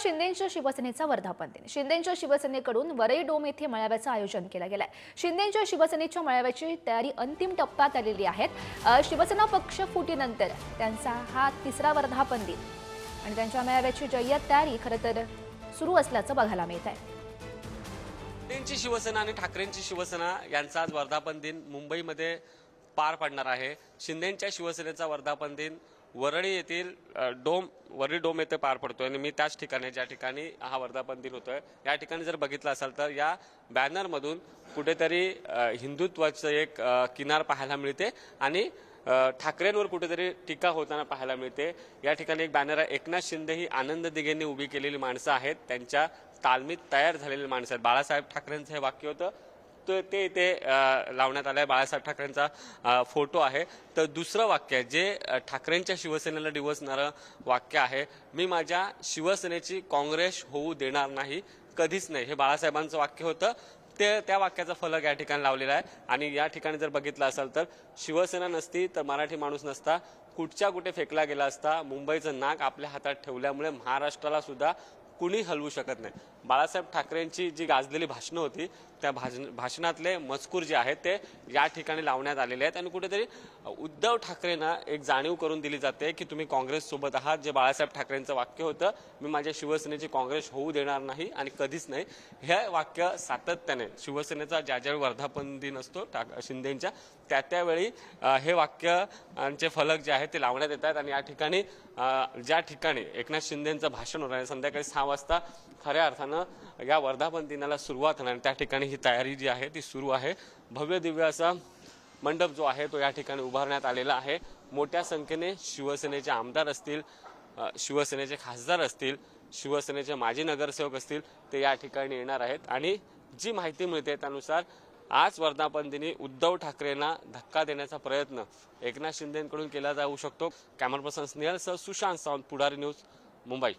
शिंदेंच्या शिवसेनेचा वर्धापन दिन. शिंदेंच्या शिवसेनेकडून वरई डोम येथे मेळाव्याचं आयोजन केलं गेलंय. शिंदेंच्या शिवसेनेच्या मेळाव्याची तयारी अंतिम टप्प्यात आलेली आहे. शिवसेना पक्ष फुटीनंतर त्यांचा हा तिसरा वर्धापन दिन आणि त्यांच्या मेळाव्याची जय्यत तयारी खरं तर सुरू असल्याचं बघायला मिळत आहे. शिंदेंची शिवसेना आणि ठाकरेंची शिवसेना यांचा आज वर्धापन दिन मुंबईमध्ये पार पडणार आहे. शिंदेंच्या शिवसेनेचा वर्धापन दिन वरळी येथील वरळी डोम येथे पार पडतोय आणि मी त्याच ठिकाणी ज्या ठिकाणी हा वर्धापन दिन होतोय या ठिकाणी जर बघितलं असाल तर या बॅनरमधून कुठेतरी हिंदुत्वाचं एक किनार पाहायला मिळते आणि ठाकरेंवर कुठेतरी टीका होताना पाहायला मिळते. या ठिकाणी एक बॅनर आहे. एकनाथ शिंदे ही आनंद दिघेंनी उभी केलेली माणसं आहेत, त्यांच्या तालमीत तयार झालेली माणसं आहेत. बाळासाहेब ठाकरेंचं हे वाक्य होतं तर ते इथे लावण्यात आलंय. बाळासाहेब ठाकरेंचा फोटो आहे. तर दुसरं वाक्य जे ठाकरेंच्या शिवसेनेला डिवचणारं वाक्य आहे, मी माझ्या शिवसेनेची काँग्रेस होऊ देणार नाही, कधीच नाही, हे बाळासाहेबांचं वाक्य होतं. त्या वाक्याचा फलक या ठिकाणी लावलेला आहे. आणि या ठिकाणी जर बघितलं असाल तर शिवसेना नसती तर मराठी माणूस नसता, कुठच्या कुठे फेकला गेला असता. मुंबईचं नाक आपल्या हातात ठेवल्यामुळे महाराष्ट्राला सुद्धा कुणी हलवू शकत नाही. बाळासाहेब ठाकरेंची जी गाजलेली भाषणं होती त्या भाषणातले मजकूर जे आहेत ते या ठिकाणी लावण्यात आलेले आहेत आणि कुठेतरी उद्धव ठाकरेंना एक जाणीव करून दिली जाते की तुम्ही काँग्रेस सोबत आहात. जे बाळासाहेब ठाकरेंचं वाक्य होतं, मी माझ्या शिवसेनेची काँग्रेस होऊ देणार नाही आणि कधीच नाही, हे वाक्य सातत्याने शिवसेनेचा ज्या वर्धापन दिन असतो शिंदेंच्या त्यावेळी हे वाक्यांचे फलक जे आहेत ते लावण्यात येतात. आणि या ठिकाणी ज्या ठिकाणी एकनाथ शिंदेंचं भाषण होणार आहे संध्याकाळी 6 वाजता खऱ्या अर्थानं या वर्धापन दिनाला सुरुवात होणार. त्या ठिकाणी ही तयारी जी आहे ती सुरू आहे. भव्य दिव्य असा मंडप जो आहे तो या ठिकाणी उभारण्यात आलेला आहे. मोठ्या संख्येने शिवसेनेचे आमदार असतील, शिवसेनेचे खासदार असतील, शिवसेनेचे माजी नगरसेवक असतील, ते या ठिकाणी येणार आहेत. आणि जी माहिती मिळते त्यानुसार आज वर्धापन दिनी उद्धव ठाकरेंना धक्का देण्याचा प्रयत्न एकनाथ शिंदेकडून केला जाऊ शकतो. कॅमेरा पर्सन स्नेहल सह सुशांत सावंत, पुढारी न्यूज, मुंबई.